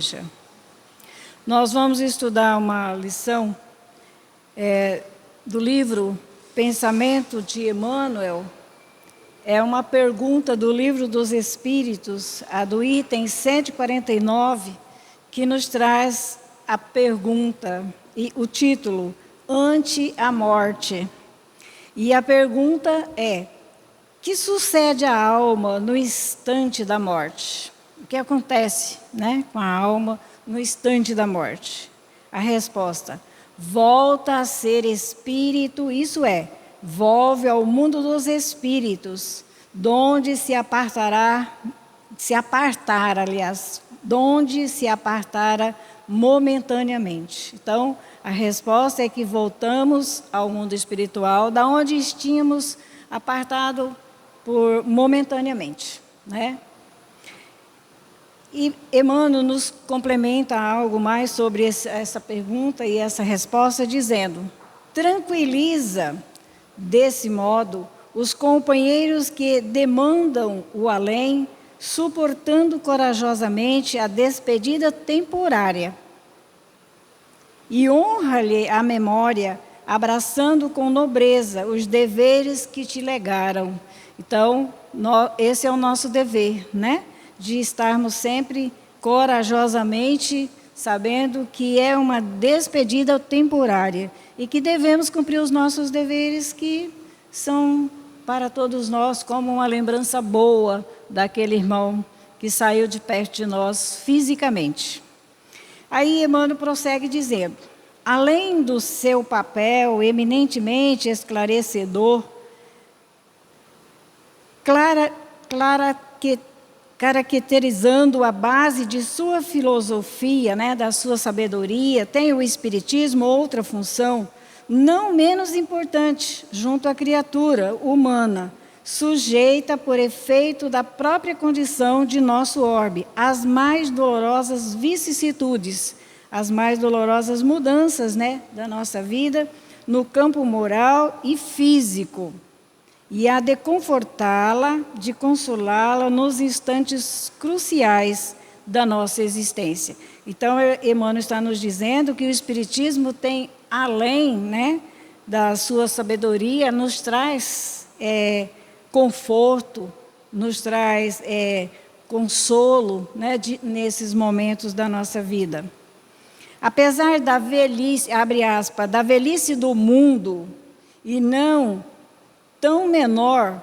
igreja. Nós vamos estudar uma lição do livro Pensamento de Emmanuel. É uma pergunta do Livro dos Espíritos, a do item 149, que nos traz a pergunta e o título, Ante a Morte. E a pergunta é: que sucede à alma no instante da morte? O que acontece, com a alma no instante da morte? A resposta: volta a ser espírito, isso é, volve ao mundo dos espíritos, donde se apartara momentaneamente. Então, a resposta é que voltamos ao mundo espiritual, da onde tínhamos apartado momentaneamente, E Emmanuel nos complementa algo mais sobre essa pergunta e essa resposta, dizendo: tranquiliza, desse modo, os companheiros que demandam o além, suportando corajosamente a despedida temporária. E honra-lhe a memória, abraçando com nobreza os deveres que te legaram. Então, esse é o nosso dever, de estarmos sempre corajosamente sabendo que é uma despedida temporária e que devemos cumprir os nossos deveres, que são para todos nós como uma lembrança boa daquele irmão que saiu de perto de nós fisicamente. Aí Emmanuel prossegue dizendo: além do seu papel eminentemente esclarecedor, caracterizando a base de sua filosofia, da sua sabedoria, tem o Espiritismo outra função, não menos importante, junto à criatura humana, sujeita por efeito da própria condição de nosso orbe, às mais dolorosas vicissitudes, as mais dolorosas mudanças, da nossa vida, no campo moral e físico. E há de confortá-la, de consolá-la nos instantes cruciais da nossa existência. Então, Emmanuel está nos dizendo que o Espiritismo tem, além da sua sabedoria, nos traz conforto, nos traz consolo nesses momentos da nossa vida. Apesar da velhice, abre aspas, da velhice do mundo, e não tão menor,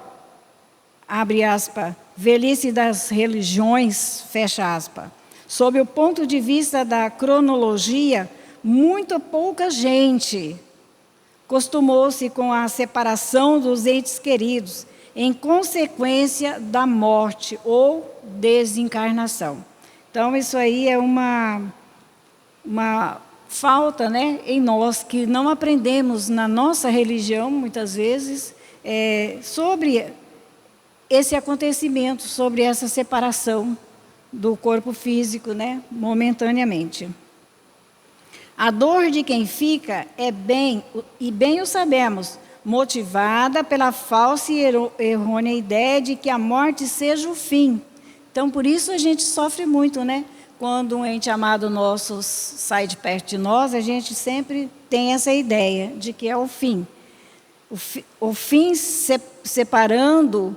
abre aspas, velhice das religiões, fecha aspas. Sob o ponto de vista da cronologia, muito pouca gente costumou-se com a separação dos entes queridos, em consequência da morte ou desencarnação. Então, isso aí é uma falta em nós, que não aprendemos na nossa religião, muitas vezes, sobre esse acontecimento, sobre essa separação do corpo físico, momentaneamente. A dor de quem fica é bem o sabemos, motivada pela falsa e errônea ideia de que a morte seja o fim. Então, por isso a gente sofre muito, Quando um ente amado nosso sai de perto de nós, a gente sempre tem essa ideia de que é o fim. O fim separando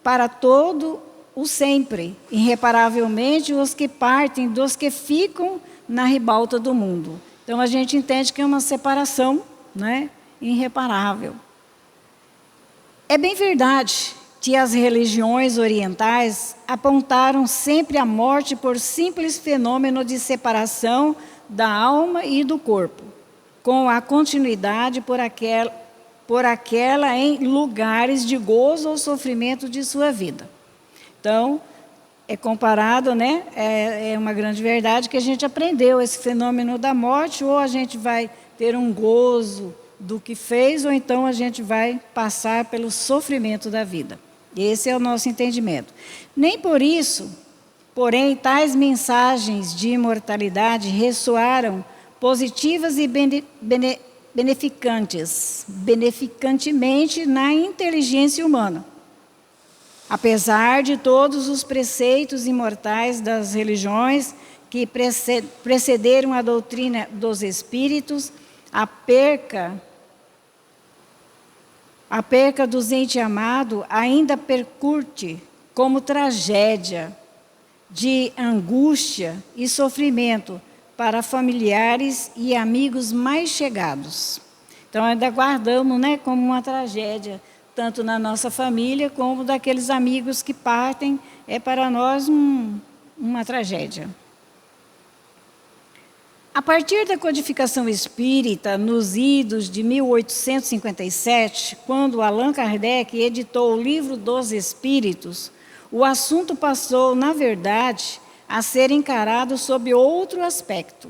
para todo o sempre, irreparavelmente, os que partem dos que ficam na ribalta do mundo. Então, a gente entende que é uma separação, irreparável. É bem verdade que as religiões orientais apontaram sempre a morte por simples fenômeno de separação da alma e do corpo, com a continuidade por aquela em lugares de gozo ou sofrimento de sua vida. Então, é comparado, é uma grande verdade que a gente aprendeu esse fenômeno da morte, ou a gente vai ter um gozo do que fez, ou então a gente vai passar pelo sofrimento da vida. Esse é o nosso entendimento. Nem por isso, porém, tais mensagens de imortalidade ressoaram positivas e beneficantemente na inteligência humana. Apesar de todos os preceitos imortais das religiões que precederam a doutrina dos espíritos, a perca do ente amado ainda percute como tragédia de angústia e sofrimento para familiares e amigos mais chegados. Então, ainda guardamos, né, como uma tragédia, tanto na nossa família como daqueles amigos que partem, é para nós uma tragédia. A partir da codificação espírita, nos idos de 1857, quando Allan Kardec editou o Livro dos Espíritos, o assunto passou, na verdade, a ser encarado sob outro aspecto,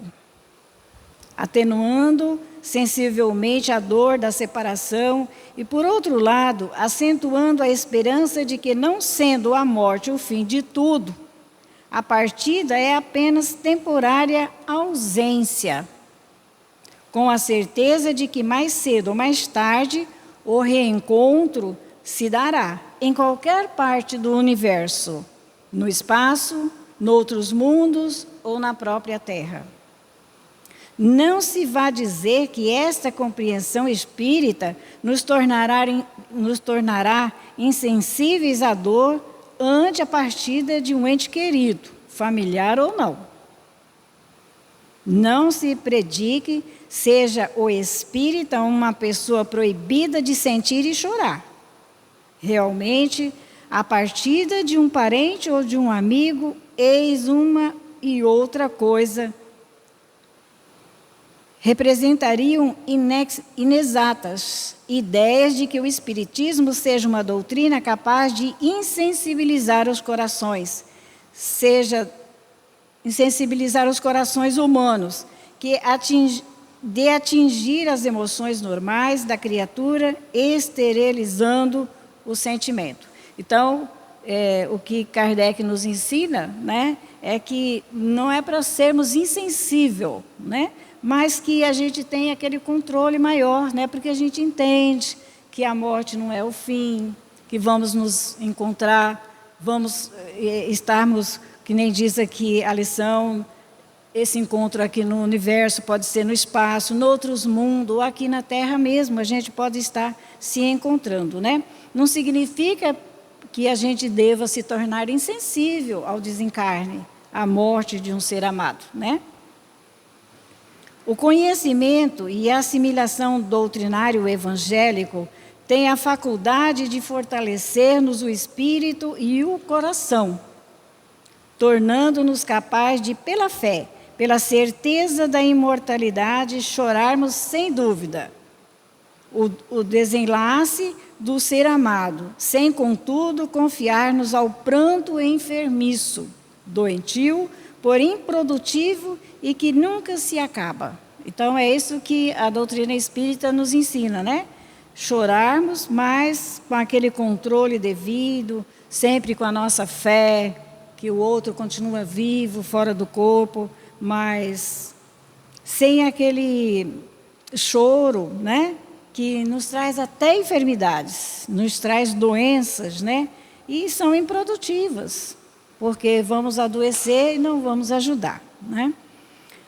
atenuando sensivelmente a dor da separação e, por outro lado, acentuando a esperança de que, não sendo a morte o fim de tudo, a partida é apenas temporária ausência, com a certeza de que mais cedo ou mais tarde o reencontro se dará em qualquer parte do universo, no espaço, noutros mundos ou na própria Terra. Não se vá dizer que esta compreensão espírita nos tornará insensíveis à dor ante a partida de um ente querido, familiar ou não. Não se predique seja o espírita uma pessoa proibida de sentir e chorar. Realmente, a partida de um parente ou de um amigo, eis uma e outra coisa, representariam inexatas ideias de que o Espiritismo seja uma doutrina capaz de insensibilizar os corações, insensibilizar os corações humanos, de atingir as emoções normais da criatura, esterilizando o sentimento. Então, o que Kardec nos ensina, né, é que não é para sermos insensíveis, né, mas que a gente tenha aquele controle maior, né, porque a gente entende que a morte não é o fim, que vamos nos encontrar, vamos estarmos, que nem diz aqui a lição, esse encontro aqui no universo pode ser no espaço, em outros mundos, ou aqui na Terra mesmo, a gente pode estar se encontrando, né? Não significa que a gente deva se tornar insensível ao desencarne, à morte de um ser amado, né? O conhecimento e a assimilação doutrinário evangélico têm a faculdade de fortalecer-nos o espírito e o coração, tornando-nos capazes de, pela fé, pela certeza da imortalidade, chorarmos sem dúvida o desenlace do ser amado, sem, contudo, confiar-nos ao pranto enfermiço, doentio, porém improdutivo e que nunca se acaba. Então, é isso que a doutrina espírita nos ensina, né? Chorarmos, mas com aquele controle devido, sempre com a nossa fé, que o outro continua vivo, fora do corpo, mas sem aquele choro, né? Que nos traz até enfermidades, nos traz doenças, né? E são improdutivas, porque vamos adoecer e não vamos ajudar, né?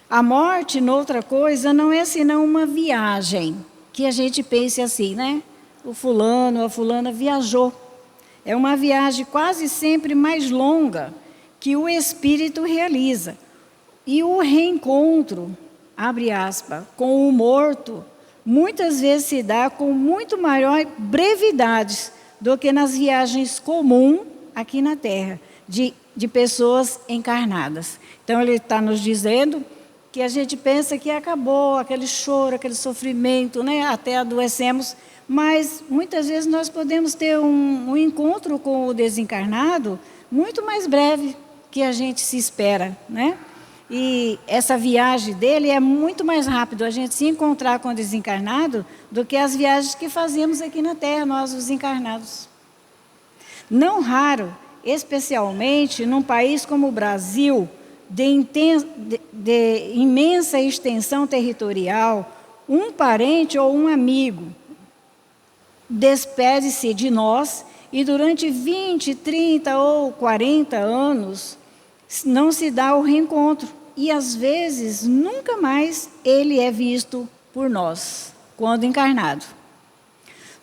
A morte, noutra coisa, não é senão uma viagem, que a gente pense assim, né? O fulano, a fulana viajou. É uma viagem quase sempre mais longa que o espírito realiza. E o reencontro, abre aspas, com o morto, muitas vezes se dá com muito maior brevidade do que nas viagens comuns aqui na Terra, de pessoas encarnadas. Então, ele está nos dizendo que a gente pensa que acabou aquele choro, aquele sofrimento, né? Até adoecemos, mas muitas vezes nós podemos ter um encontro com o desencarnado muito mais breve que a gente se espera, né? E essa viagem dele é muito mais rápido a gente se encontrar com o desencarnado do que as viagens que fazemos aqui na Terra, nós os encarnados. Não raro, especialmente num país como o Brasil, de imensa extensão territorial, um parente ou um amigo despede-se de nós e durante 20, 30 ou 40 anos não se dá o reencontro, e às vezes nunca mais ele é visto por nós, quando encarnado.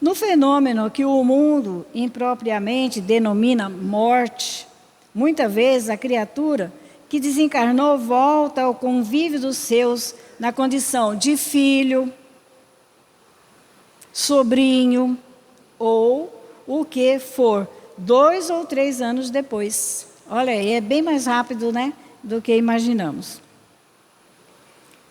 No fenômeno que o mundo impropriamente denomina morte, muitas vezes a criatura que desencarnou volta ao convívio dos seus na condição de filho, sobrinho ou o que for, 2 ou 3 anos depois. Olha, é bem mais rápido, né, do que imaginamos.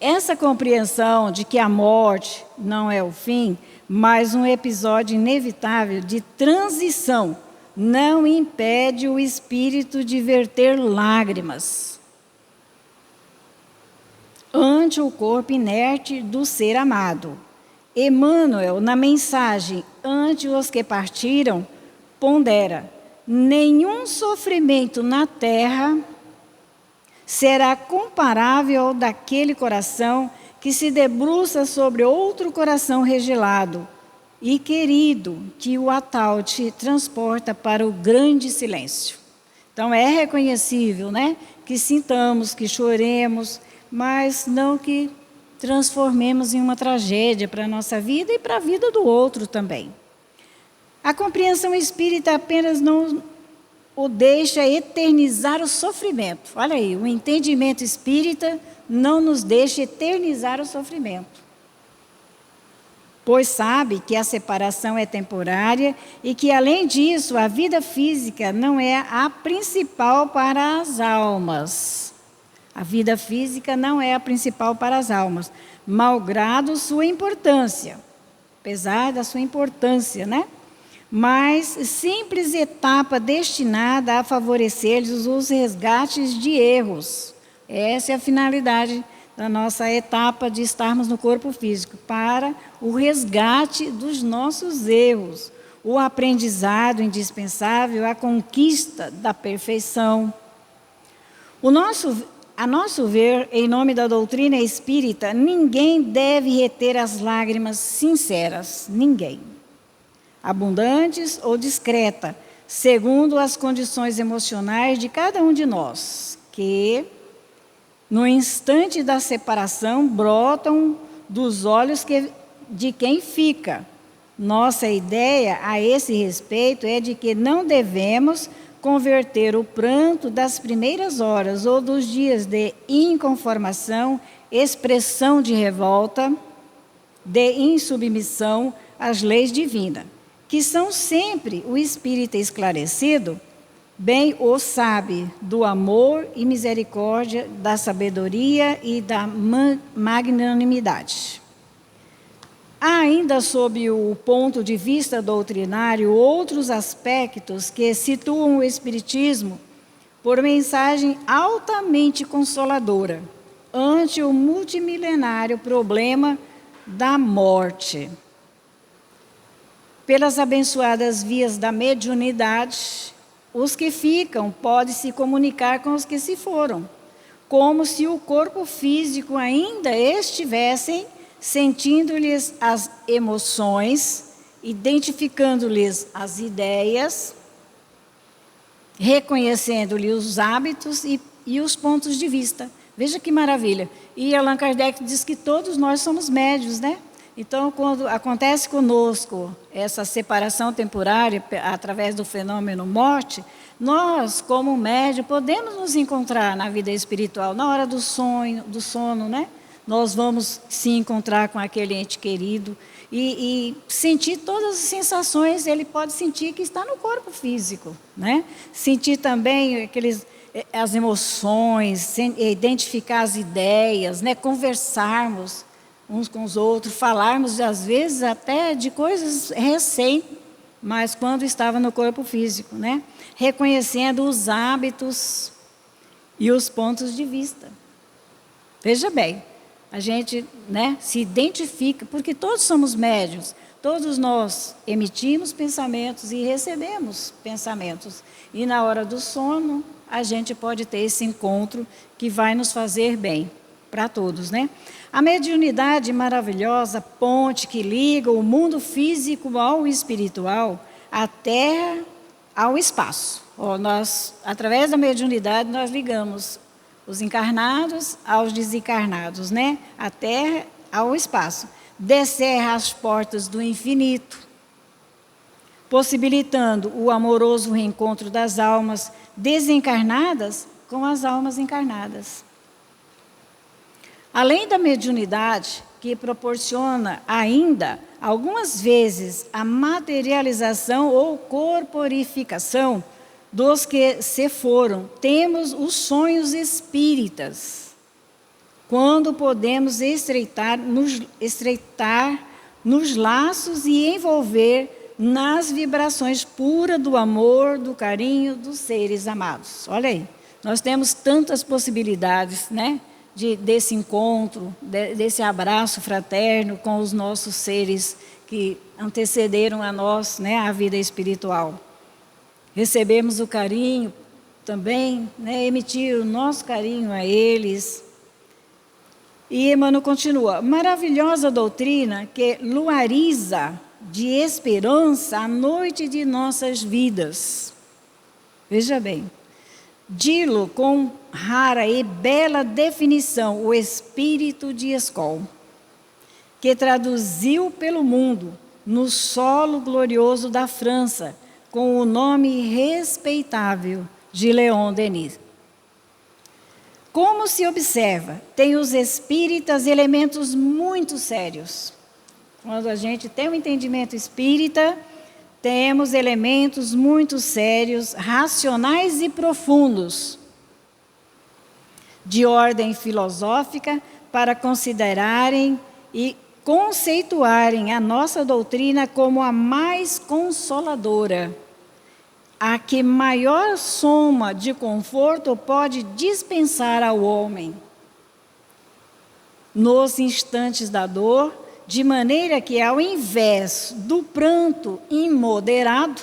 Essa compreensão de que a morte não é o fim, mas um episódio inevitável de transição, não impede o espírito de verter lágrimas ante o corpo inerte do ser amado. Emmanuel, na mensagem ante os que partiram, pondera: nenhum sofrimento na terra será comparável ao daquele coração que se debruça sobre outro coração regelado e querido, que o atalte transporta para o grande silêncio. Então é reconhecível, né, que sintamos, que choremos, mas não que transformemos em uma tragédia para a nossa vida e para a vida do outro também. A compreensão espírita apenas não o deixa eternizar o sofrimento. Olha aí, o entendimento espírita não nos deixa eternizar o sofrimento. Pois sabe que a separação é temporária e que, além disso, a vida física não é a principal para as almas. A vida física não é a principal para as almas, malgrado sua importância, apesar da sua importância, né? Mas simples etapa destinada a favorecer-lhes os resgates de erros. Essa é a finalidade da nossa etapa de estarmos no corpo físico, para o resgate dos nossos erros, o aprendizado indispensável, a conquista da perfeição. A nosso ver, em nome da doutrina espírita, ninguém deve reter as lágrimas sinceras, ninguém. Abundantes ou discreta, segundo as condições emocionais de cada um de nós, que, no instante da separação, brotam dos olhos de quem fica. Nossa ideia a esse respeito é de que não devemos converter o pranto das primeiras horas ou dos dias de inconformação, expressão de revolta, de insubmissão às leis divinas, que são sempre o espírita esclarecido, bem o sabe, do amor e misericórdia, da sabedoria e da magnanimidade. Há ainda, sob o ponto de vista doutrinário, outros aspectos que situam o Espiritismo por mensagem altamente consoladora ante o multimilenário problema da morte. Pelas abençoadas vias da mediunidade, os que ficam podem se comunicar com os que se foram, como se o corpo físico ainda estivessem sentindo-lhes as emoções, identificando-lhes as ideias, reconhecendo-lhes os hábitos e os pontos de vista. Veja que maravilha. E Allan Kardec diz que todos nós somos médiuns, né? Então, quando acontece conosco essa separação temporária através do fenômeno morte, nós, como médium, podemos nos encontrar na vida espiritual, na hora do sono, né? Nós vamos se encontrar com aquele ente querido e sentir todas as sensações. Ele pode sentir que está no corpo físico, né? Sentir também as emoções, identificar as ideias, né? Conversarmos uns com os outros, falarmos às vezes até de coisas recentes, mas quando estava no corpo físico, né? Reconhecendo os hábitos e os pontos de vista. Veja bem. A gente, né, se identifica, porque todos somos médiuns, todos nós emitimos pensamentos e recebemos pensamentos. E na hora do sono, a gente pode ter esse encontro que vai nos fazer bem, para todos, né? A mediunidade maravilhosa, ponte que liga o mundo físico ao espiritual, a terra ao espaço. Através da mediunidade, nós ligamos os encarnados aos desencarnados, né? A Terra ao espaço. Descerra as portas do infinito, possibilitando o amoroso reencontro das almas desencarnadas com as almas encarnadas. Além da mediunidade, que proporciona ainda, algumas vezes, a materialização ou corporificação dos que se foram, temos os sonhos espíritas, quando podemos estreitar nos laços e envolver nas vibrações puras do amor, do carinho dos seres amados. Olha aí, nós temos tantas possibilidades, né, desse encontro, desse abraço fraterno com os nossos seres que antecederam a nós, né, a vida espiritual. Recebemos o carinho também, né, emitir o nosso carinho a eles. E Emmanuel continua: maravilhosa doutrina que luariza de esperança a noite de nossas vidas. Veja bem, dilo com rara e bela definição o espírito de Escol, que traduziu pelo mundo, no solo glorioso da França, com o nome respeitável de Leon Denis. Como se observa, tem os espíritas elementos muito sérios. Quando a gente tem um entendimento espírita, temos elementos muito sérios, racionais e profundos, de ordem filosófica, para considerarem e conceituarem a nossa doutrina como a mais consoladora, a que maior soma de conforto pode dispensar ao homem nos instantes da dor, de maneira que, ao invés do pranto imoderado,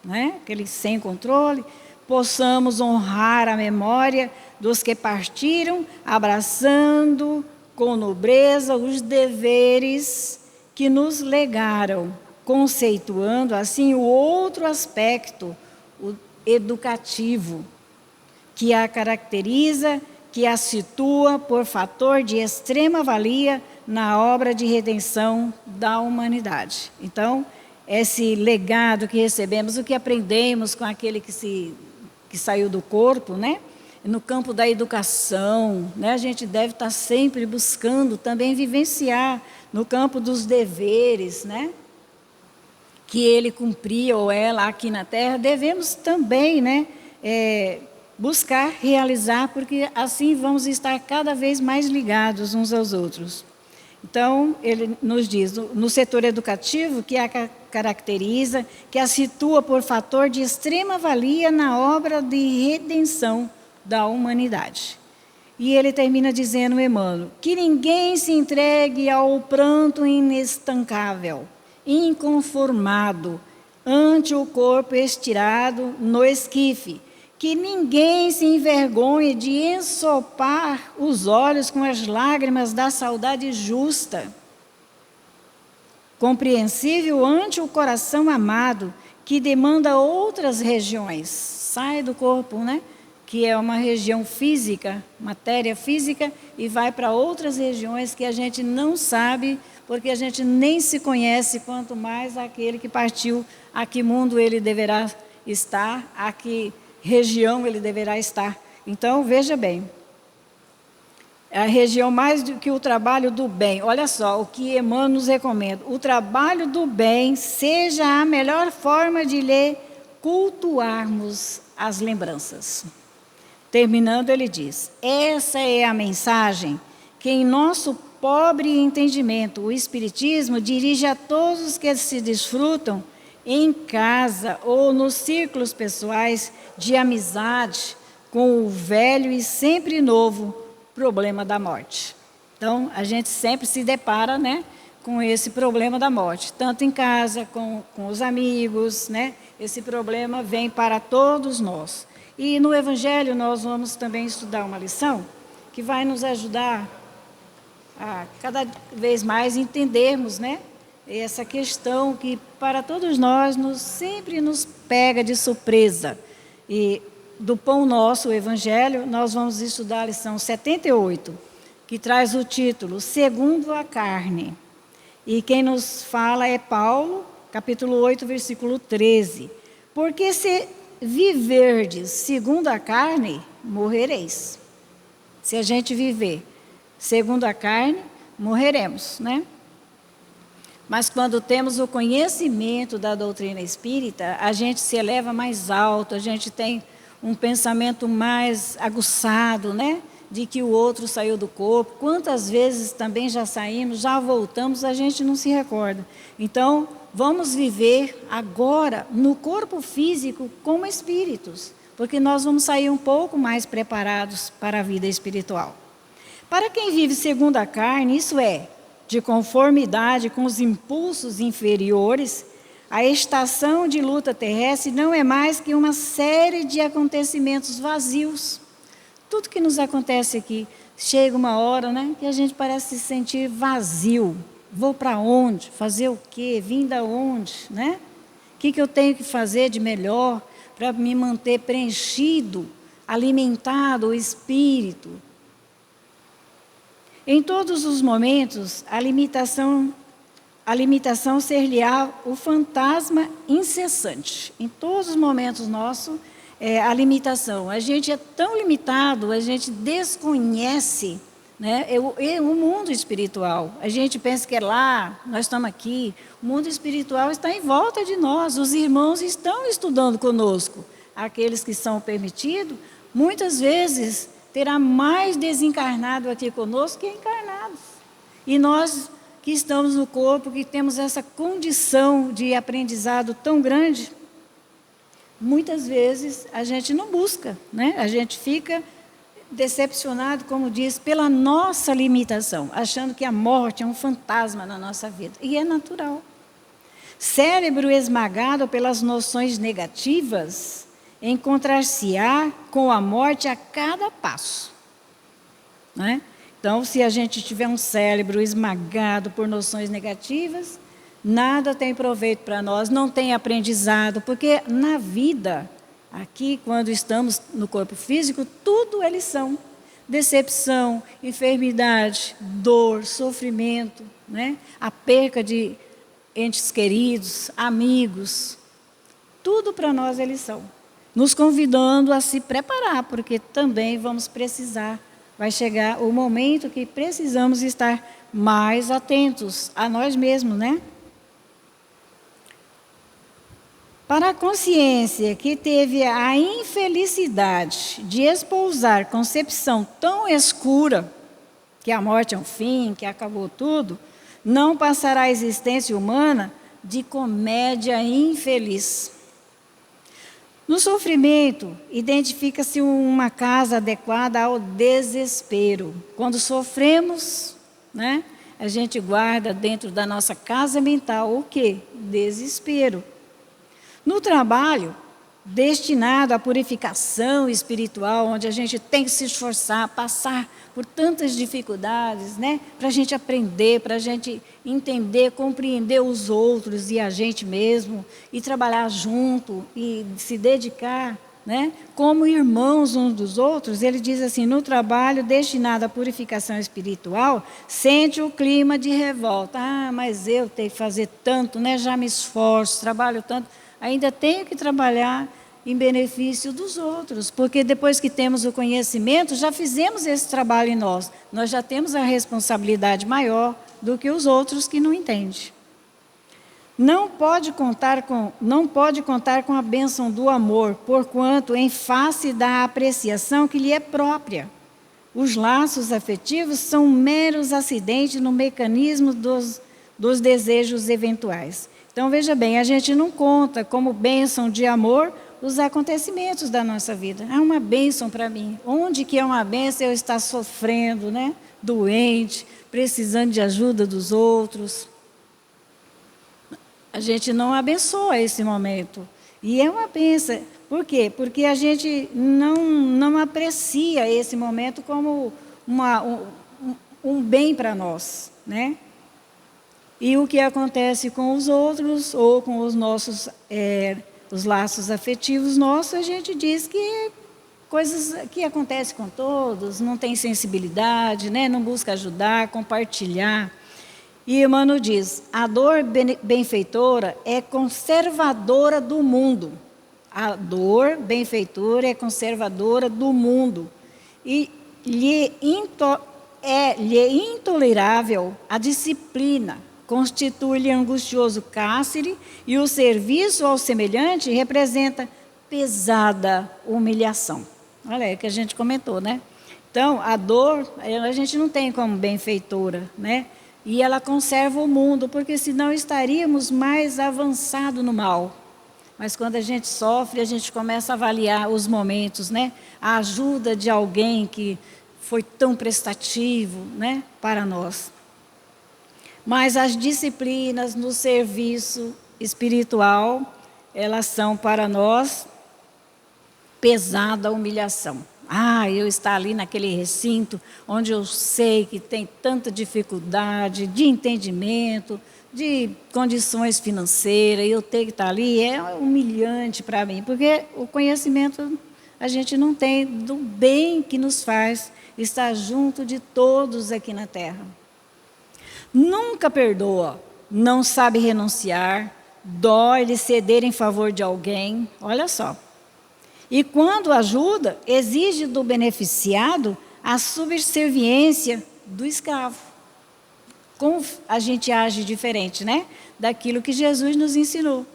né, aquele sem controle, possamos honrar a memória dos que partiram, abraçando com nobreza os deveres que nos legaram, conceituando assim o outro aspecto, o educativo, que a caracteriza, que a situa por fator de extrema valia na obra de redenção da humanidade. Então, esse legado que recebemos, o que aprendemos com aquele que saiu do corpo, né? No campo da educação, né? A gente deve estar sempre buscando também vivenciar no campo dos deveres, né, que ele cumpria ou ela aqui na Terra, devemos também, né, buscar realizar, porque assim vamos estar cada vez mais ligados uns aos outros. Então, ele nos diz, no setor educativo, que a caracteriza, que a situa por fator de extrema valia na obra de redenção da humanidade. E ele termina dizendo, Emmanuel, que ninguém se entregue ao pranto inestancável, inconformado, ante o corpo estirado no esquife, que ninguém se envergonhe de ensopar os olhos com as lágrimas da saudade justa, compreensível ante o coração amado, que demanda outras regiões, sai do corpo, né? Que é uma região física, matéria física, e vai para outras regiões que a gente não sabe, porque a gente nem se conhece, quanto mais aquele que partiu, a que mundo ele deverá estar, a que região ele deverá estar. Então, veja bem, a região mais do que o trabalho do bem. Olha só, o que Emmanuel nos recomenda. O trabalho do bem seja a melhor forma de lhe cultuarmos as lembranças. Terminando, ele diz, essa é a mensagem que em nosso pobre entendimento o Espiritismo dirige a todos os que se desfrutam em casa ou nos círculos pessoais de amizade com o velho e sempre novo problema da morte. Então, a gente sempre se depara, né, com esse problema da morte, tanto em casa, com os amigos, né? Esse problema vem para todos nós. E no Evangelho nós vamos também estudar uma lição que vai nos ajudar a cada vez mais entendermos, né, essa questão que para todos nós sempre nos pega de surpresa. E do Pão Nosso, o Evangelho, nós vamos estudar a lição 78, que traz o título Segundo a Carne. E quem nos fala é Paulo, capítulo 8, versículo 13. Porque se viverdes segundo a carne, morrereis. Se a gente viver segundo a carne, morreremos, né? Mas quando temos o conhecimento da doutrina espírita, a gente se eleva mais alto, a gente tem um pensamento mais aguçado, né? De que o outro saiu do corpo. Quantas vezes também já saímos, já voltamos, a gente não se recorda. Então, vamos viver agora no corpo físico como espíritos, porque nós vamos sair um pouco mais preparados para a vida espiritual. Para quem vive segundo a carne, isso é, de conformidade com os impulsos inferiores, a estação de luta terrestre não é mais que uma série de acontecimentos vazios. Tudo que nos acontece aqui, chega uma hora, né, que a gente parece se sentir vazio. Vou para onde? Fazer o quê? Vim da onde? Né? O que eu tenho que fazer de melhor para me manter preenchido, alimentado o espírito? Em todos os momentos, a limitação ser-lhe-á o fantasma incessante. Em todos os momentos nossos, a limitação. A gente é tão limitado, a gente desconhece, né, o mundo espiritual. A gente pensa que é lá, nós estamos aqui. O mundo espiritual está em volta de nós. Os irmãos estão estudando conosco. Aqueles que são permitidos, muitas vezes terá mais desencarnado aqui conosco que encarnados. E nós que estamos no corpo, que temos essa condição de aprendizado tão grande, muitas vezes a gente não busca, né? A gente fica decepcionado, como diz, pela nossa limitação, achando que a morte é um fantasma na nossa vida. E é natural. Cérebro esmagado pelas noções negativas, encontrar-se-á com a morte a cada passo. Né? Então, se a gente tiver um cérebro esmagado por noções negativas, nada tem proveito para nós, não tem aprendizado, porque na vida, aqui, quando estamos no corpo físico, tudo é lição. Decepção, enfermidade, dor, sofrimento, né? A perca de entes queridos, amigos, tudo para nós é lição. Nos convidando a se preparar, porque também vamos precisar, vai chegar o momento que precisamos estar mais atentos a nós mesmos, né? Para a consciência que teve a infelicidade de espousar concepção tão escura, que a morte é um fim, que acabou tudo, não passará a existência humana de comédia infeliz. No sofrimento, identifica-se uma casa adequada ao desespero. Quando sofremos, né, a gente guarda dentro da nossa casa mental o quê? Desespero. No trabalho, destinado à purificação espiritual, onde a gente tem que se esforçar, passar por tantas dificuldades, né, para a gente aprender, para a gente entender, compreender os outros e a gente mesmo, e trabalhar junto, e se dedicar, né, como irmãos uns dos outros. Ele diz assim, no trabalho destinado à purificação espiritual, sente o clima de revolta. Ah, mas eu tenho que fazer tanto, né, já me esforço, trabalho tanto, ainda tenho que trabalhar em benefício dos outros, porque depois que temos o conhecimento, já fizemos esse trabalho em nós. Nós já temos a responsabilidade maior do que os outros que não entendem. Não pode contar com a bênção do amor, porquanto em face da apreciação que lhe é própria. Os laços afetivos são meros acidentes no mecanismo dos desejos eventuais. Então, veja bem, a gente não conta como bênção de amor os acontecimentos da nossa vida. É uma bênção para mim. Onde que é uma bênção eu estar sofrendo, né? Doente, precisando de ajuda dos outros. A gente não abençoa esse momento. E é uma bênção. Por quê? Porque a gente não aprecia esse momento como um bem para nós, né? E o que acontece com os outros, ou com os nossos, os laços afetivos nossos, a gente diz que coisas que acontecem com todos, não tem sensibilidade, né? Não busca ajudar, compartilhar. E Emmanuel diz, a dor benfeitora é conservadora do mundo. A dor benfeitora é conservadora do mundo. E lhe é intolerável a disciplina, constitui-lhe angustioso cárcere, e o serviço ao semelhante representa pesada humilhação. Olha aí que a gente comentou, né? Então, a dor, a gente não tem como benfeitora, né? E ela conserva o mundo, porque senão estaríamos mais avançados no mal. Mas quando a gente sofre, a gente começa a avaliar os momentos, né? A ajuda de alguém que foi tão prestativo, né, para nós. Mas as disciplinas no serviço espiritual, elas são para nós pesada humilhação. Eu estar ali naquele recinto onde eu sei que tem tanta dificuldade de entendimento, de condições financeiras, e eu ter que estar ali é humilhante para mim, porque o conhecimento a gente não tem do bem que nos faz estar junto de todos aqui na Terra. Nunca perdoa, não sabe renunciar, dói-lhe ceder em favor de alguém, olha só. E quando ajuda, exige do beneficiado a subserviência do escravo. Como a gente age diferente, né? Daquilo que Jesus nos ensinou.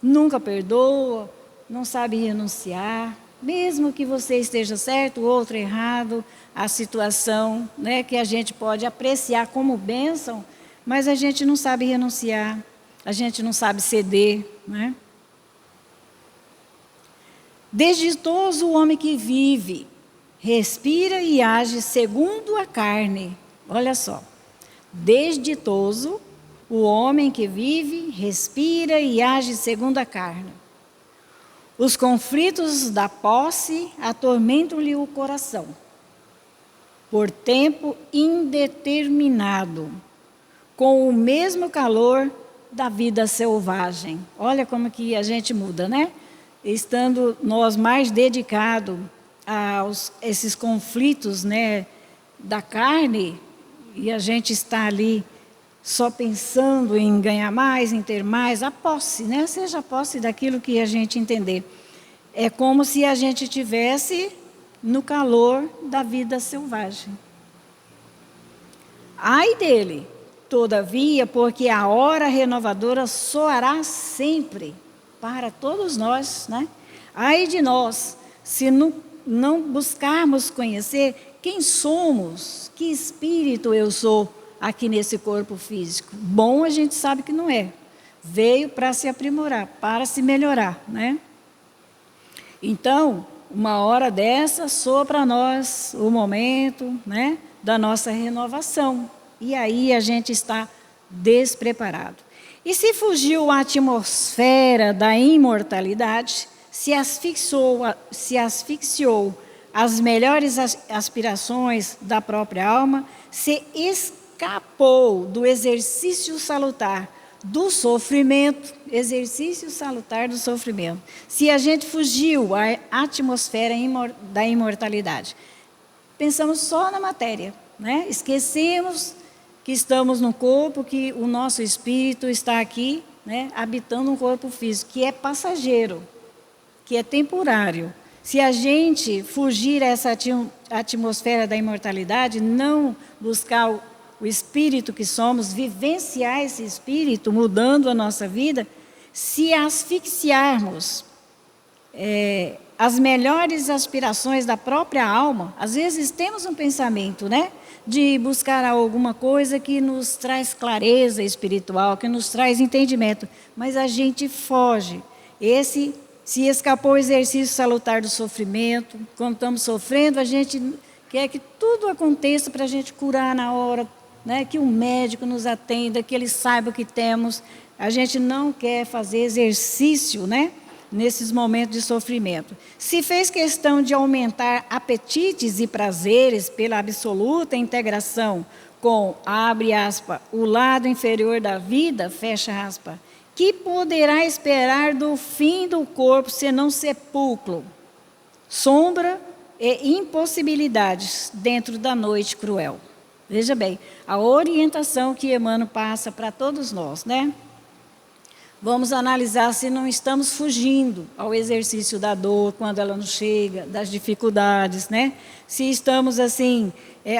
Nunca perdoa, não sabe renunciar, mesmo que você esteja certo, o outro errado, a situação, né, que a gente pode apreciar como bênção, mas a gente não sabe renunciar, a gente não sabe ceder, né? Desditoso o homem que vive, respira e age segundo a carne. Olha só. Desditoso o homem que vive, respira e age segundo a carne. Os conflitos da posse atormentam-lhe o coração, por tempo indeterminado, com o mesmo calor da vida selvagem. Olha como que a gente muda, né? Estando nós mais dedicados a esses conflitos, né, da carne, e a gente está ali só pensando em ganhar mais, em ter mais, a posse, né? Seja a posse daquilo que a gente entender. É como se a gente estivesse no calor da vida selvagem. Ai dele, todavia, porque a hora renovadora soará sempre para todos nós, né? Ai de nós, se não buscarmos conhecer quem somos, que espírito eu sou aqui nesse corpo físico. Bom, a gente sabe que não é. Veio para se aprimorar, para se melhorar, né? Então, uma hora dessa soa para nós o momento, né, da nossa renovação. E aí a gente está despreparado. E se fugiu a atmosfera da imortalidade, se asfixiou as melhores aspirações da própria alma, se escapou do exercício salutar do sofrimento, exercício salutar do sofrimento. Se a gente fugiu à atmosfera da imortalidade, pensamos só na matéria, né? Esquecemos que estamos no corpo, que o nosso espírito está aqui, né, habitando um corpo físico, que é passageiro, que é temporário. Se a gente fugir a essa atmosfera da imortalidade, não buscar o espírito que somos, vivenciar esse espírito, mudando a nossa vida, se asfixiarmos as melhores aspirações da própria alma, às vezes temos um pensamento, né, de buscar alguma coisa que nos traz clareza espiritual, que nos traz entendimento, mas a gente foge. Se escapou o exercício salutar do sofrimento, quando estamos sofrendo, a gente quer que tudo aconteça para a gente curar na hora, né, que um médico nos atenda, que ele saiba o que temos. A gente não quer fazer exercício, né, nesses momentos de sofrimento. Se fez questão de aumentar apetites e prazeres pela absoluta integração com, abre aspas, o lado inferior da vida, fecha aspas, que poderá esperar do fim do corpo senão sepulcro? sombra e impossibilidades dentro da noite cruel. Veja bem, a orientação que Emmanuel passa para todos nós, né? Vamos analisar se não estamos fugindo ao exercício da dor quando ela nos chega, das dificuldades, né? Se estamos, assim,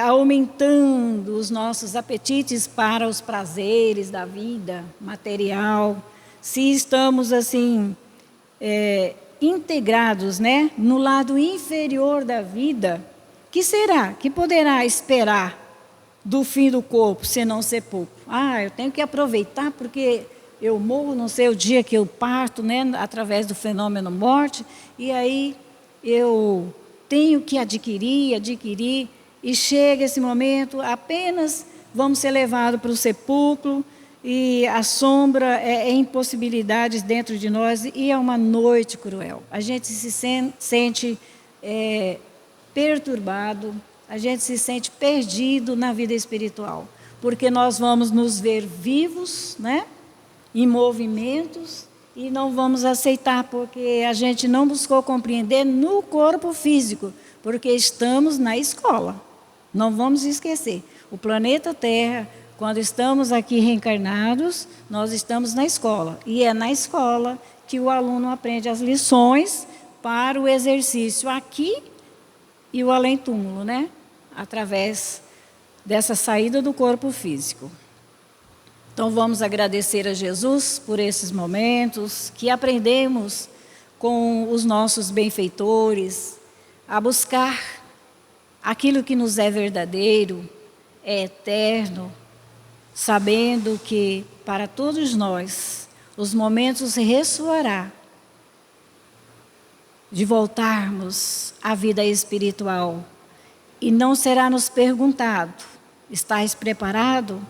aumentando os nossos apetites para os prazeres da vida material, se estamos, assim, integrados, né, no lado inferior da vida, que será? Que poderá esperar do fim do corpo, senão sepulcro? Eu tenho que aproveitar porque eu morro, não sei o dia que eu parto, né, através do fenômeno morte, e aí eu tenho que adquirir, e chega esse momento, apenas vamos ser levados para o sepulcro, e a sombra é impossibilidades dentro de nós, e é uma noite cruel. A gente se sente perturbado, a gente se sente perdido na vida espiritual, porque nós vamos nos ver vivos, né, em movimentos, e não vamos aceitar, porque a gente não buscou compreender no corpo físico, porque estamos na escola. Não vamos esquecer, o planeta Terra, quando estamos aqui reencarnados, nós estamos na escola. E é na escola que o aluno aprende as lições para o exercício aqui e o além-túmulo, né? Através dessa saída do corpo físico. Então, vamos agradecer a Jesus por esses momentos que aprendemos com os nossos benfeitores a buscar aquilo que nos é verdadeiro, é eterno, sabendo que para todos nós os momentos ressoará de voltarmos à vida espiritual e não será nos perguntado: estás preparado?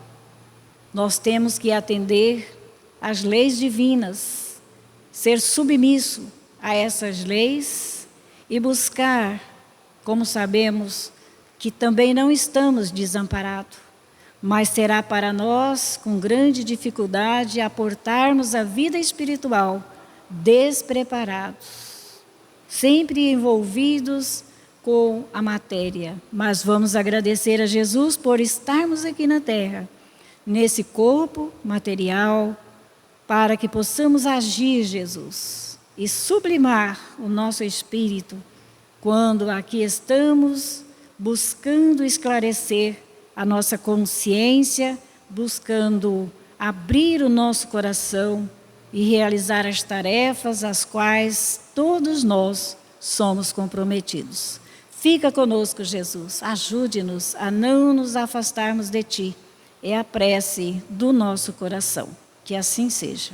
Nós temos que atender às leis divinas, ser submisso a essas leis e buscar, como sabemos, que também não estamos desamparados, mas será para nós, com grande dificuldade, aportarmos a vida espiritual despreparados, sempre envolvidos com a matéria. Mas vamos agradecer a Jesus por estarmos aqui na Terra, nesse corpo material, para que possamos agir, Jesus, e sublimar o nosso espírito, quando aqui estamos buscando esclarecer a nossa consciência, buscando abrir o nosso coração e realizar as tarefas às quais todos nós somos comprometidos. Fica conosco, Jesus, ajude-nos a não nos afastarmos de Ti. É a prece do nosso coração. Que assim seja.